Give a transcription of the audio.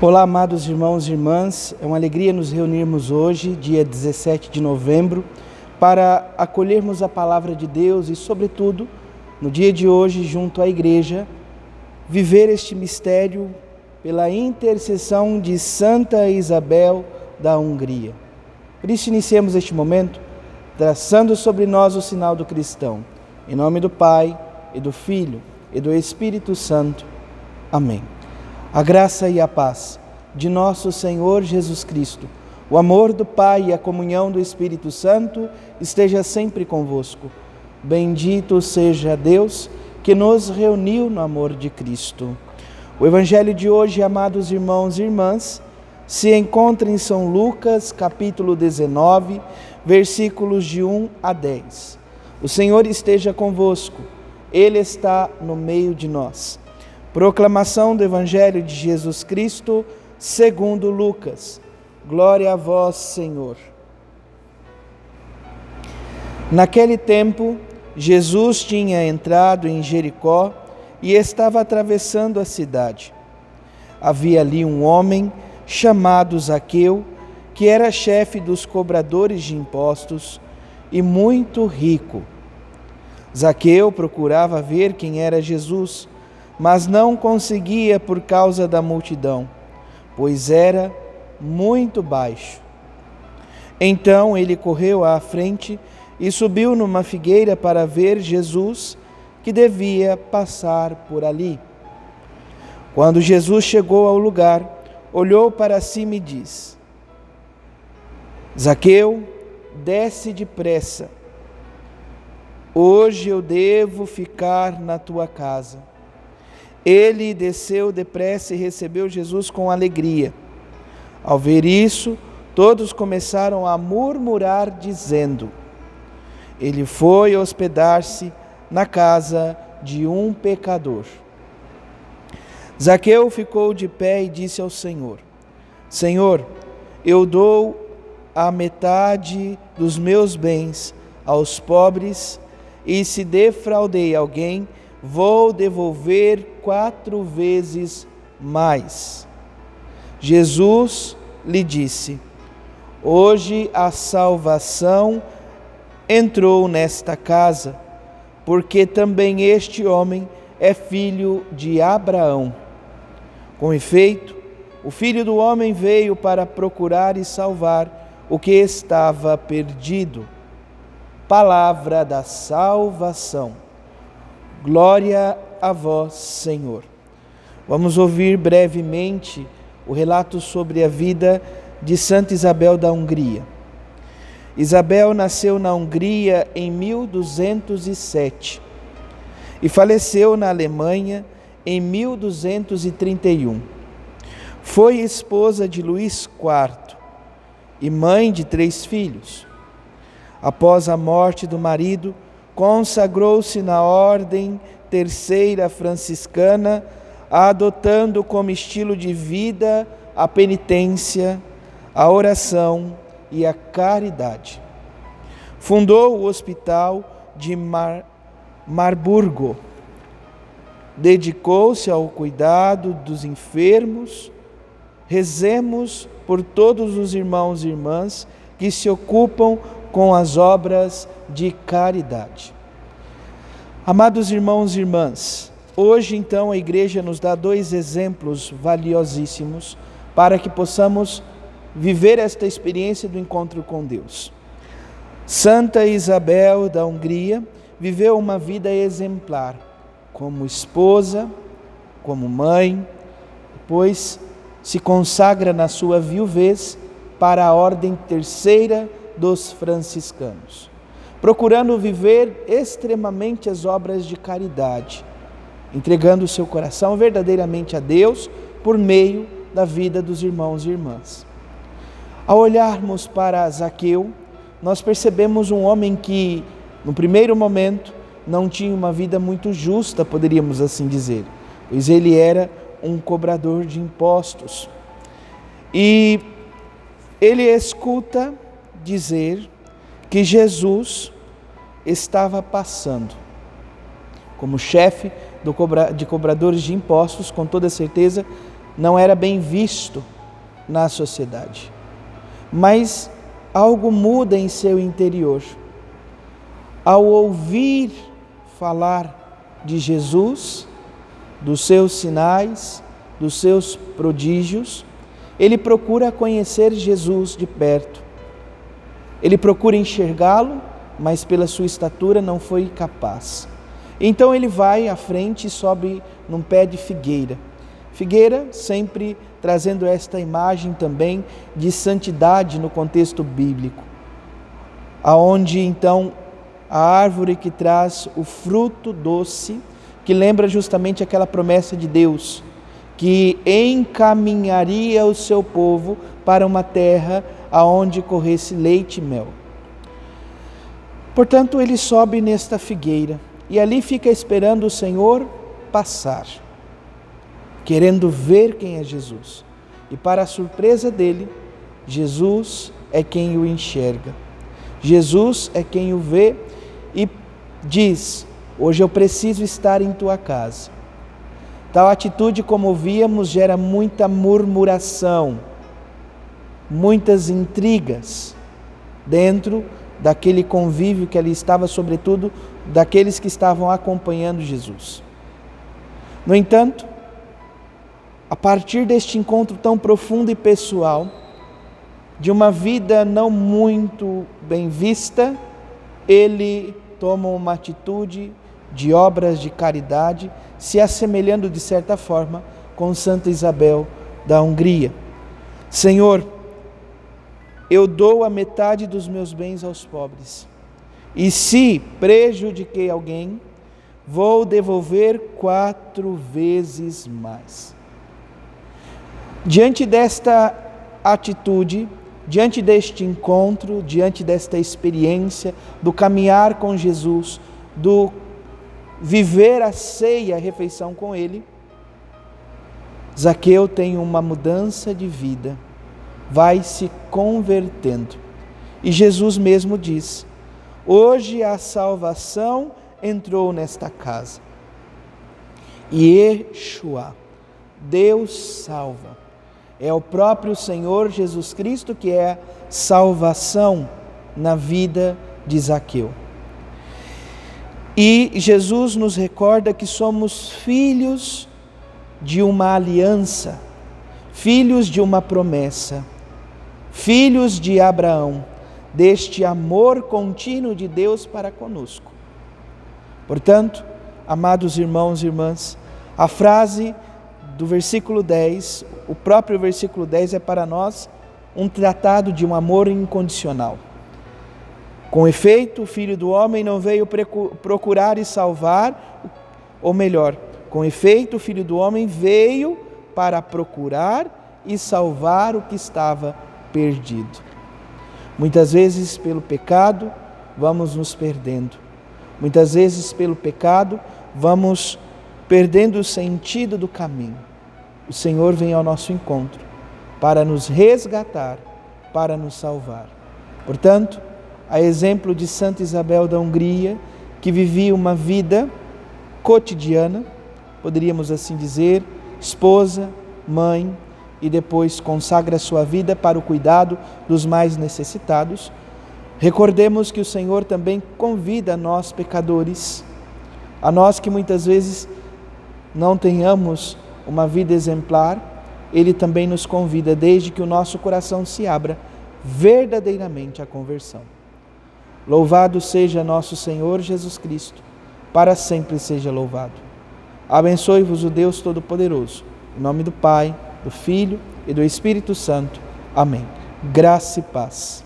Olá, amados irmãos e irmãs, é uma alegria nos reunirmos hoje, dia 17 de novembro, para acolhermos a palavra de Deus e, sobretudo, no dia de hoje, junto à igreja, viver este mistério pela intercessão de Santa Isabel da Hungria. Por isso, iniciemos este momento, traçando sobre nós o sinal do cristão. Em nome do Pai, e do Filho, e do Espírito Santo. Amém. A graça e a paz de nosso Senhor Jesus Cristo, o amor do Pai e a comunhão do Espírito Santo esteja sempre convosco. Bendito seja Deus que nos reuniu no amor de Cristo. O Evangelho de hoje, amados irmãos e irmãs, se encontra em São Lucas, capítulo 19, versículos de 1 a 10. O Senhor esteja convosco, Ele está no meio de nós. Proclamação do Evangelho de Jesus Cristo, segundo Lucas. Glória a vós, Senhor. Naquele tempo, Jesus tinha entrado em Jericó e estava atravessando a cidade. Havia ali um homem chamado Zaqueu, que era chefe dos cobradores de impostos e muito rico. Zaqueu procurava ver quem era Jesus, mas não conseguia por causa da multidão, pois era muito baixo. Então ele correu à frente e subiu numa figueira para ver Jesus, que devia passar por ali. Quando Jesus chegou ao lugar, olhou para cima e disse: Zaqueu, desce depressa. Hoje eu devo ficar na tua casa. Ele desceu depressa e recebeu Jesus com alegria. Ao ver isso, todos começaram a murmurar, dizendo: ele foi hospedar-se na casa de um pecador. Zaqueu ficou de pé e disse ao Senhor: Senhor, eu dou a metade dos meus bens aos pobres, e se defraudei alguém, vou devolver 4 vezes mais. Jesus lhe disse: hoje a salvação entrou nesta casa, porque também este homem é filho de Abraão. Com efeito, o Filho do Homem veio para procurar e salvar o que estava perdido. Palavra da salvação. Glória a vós, Senhor. Vamos ouvir brevemente o relato sobre a vida de Santa Isabel da Hungria. Isabel nasceu na Hungria em 1207 e faleceu na Alemanha em 1231. Foi esposa de Luís IV e mãe de 3 filhos. Após a morte do marido, consagrou-se na Ordem Terceira Franciscana, adotando como estilo de vida a penitência, a oração e a caridade. Fundou o Hospital de Marburgo. Dedicou-se ao cuidado dos enfermos. Rezemos por todos os irmãos e irmãs que se ocupam com as obras de caridade. Amados irmãos e irmãs, hoje então a Igreja nos dá 2 exemplos valiosíssimos para que possamos viver esta experiência do encontro com Deus. Santa Isabel da Hungria viveu uma vida exemplar, como esposa, como mãe, depois se consagra na sua viuvez para a Ordem Terceira dos franciscanos, procurando viver extremamente as obras de caridade, entregando o seu coração verdadeiramente a Deus por meio da vida dos irmãos e irmãs. Ao olharmos para Zaqueu, nós percebemos um homem que, no primeiro momento, não tinha uma vida muito justa, poderíamos assim dizer, pois ele era um cobrador de impostos. E ele escuta dizer que Jesus estava passando. Como chefe de cobradores de impostos, com toda certeza, não era bem visto na sociedade. Mas algo muda em seu interior. Ao ouvir falar de Jesus, dos seus sinais, dos seus prodígios, ele procura conhecer Jesus de perto. Ele procura enxergá-lo, mas pela sua estatura não foi capaz. Então ele vai à frente e sobe num pé de figueira. Figueira sempre trazendo esta imagem também de santidade no contexto bíblico, aonde então a árvore que traz o fruto doce, que lembra justamente aquela promessa de Deus, que encaminharia o seu povo para uma terra aonde corresse leite e mel. Portanto, ele sobe nesta figueira e ali fica esperando o Senhor passar, querendo ver quem é Jesus. E para a surpresa dele, Jesus é quem o enxerga. Jesus é quem o vê e diz: hoje eu preciso estar em tua casa. Tal atitude, como víamos, gera muita murmuração, muitas intrigas dentro daquele convívio que ali estava, sobretudo daqueles que estavam acompanhando Jesus. No entanto, a partir deste encontro tão profundo e pessoal, de uma vida não muito bem vista, ele toma uma atitude de obras de caridade, se assemelhando de certa forma com Santa Isabel da Hungria. Senhor, eu dou a metade dos meus bens aos pobres, e se prejudiquei alguém, vou devolver 4 vezes mais. Diante desta atitude, diante deste encontro, diante desta experiência, do caminhar com Jesus, do viver a ceia, a refeição com Ele, Zaqueu tem uma mudança de vida, vai se convertendo. E Jesus mesmo diz: hoje a salvação entrou nesta casa. Yeshua, Deus salva. É o próprio Senhor Jesus Cristo que é salvação na vida de Zaqueu. E Jesus nos recorda que somos filhos de uma aliança, filhos de uma promessa, filhos de Abraão, deste amor contínuo de Deus para conosco. Portanto, amados irmãos e irmãs, a frase do versículo 10, o próprio versículo 10 é para nós um tratado de um amor incondicional. Com efeito, o Filho do Homem não veio procurar e salvar, ou melhor, com efeito, o Filho do Homem veio para procurar e salvar o que estava perdido. Muitas vezes, pelo pecado, vamos nos perdendo. Muitas vezes, pelo pecado, vamos perdendo o sentido do caminho. O Senhor vem ao nosso encontro para nos resgatar, para nos salvar. Portanto, a exemplo de Santa Isabel da Hungria, que vivia uma vida cotidiana, poderíamos assim dizer, esposa, mãe, e depois consagra sua vida para o cuidado dos mais necessitados, recordemos que o Senhor também convida a nós pecadores, a nós que muitas vezes não tenhamos uma vida exemplar, Ele também nos convida, desde que o nosso coração se abra verdadeiramente à conversão. Louvado seja nosso Senhor Jesus Cristo, para sempre seja louvado. Abençoe-vos o Deus Todo-Poderoso, em nome do Pai, do Filho e do Espírito Santo. Amém. Graça e paz.